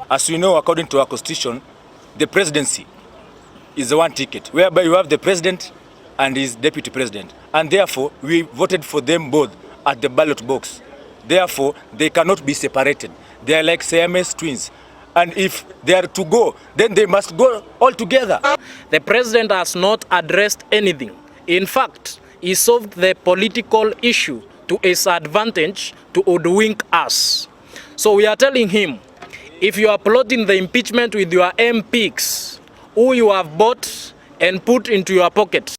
As we know, according to our constitution, the presidency is the one ticket, whereby you have the president and his deputy president. And therefore, we voted for them both at the ballot box. Therefore, they cannot be separated. They are like Siamese twins. And if they are to go, then they must go all together. The president has not addressed anything. In fact, he solved the political issue to his advantage to hoodwink us. So we are telling him, if you are plotting the impeachment with your MPs, who you have bought and put into your pocket,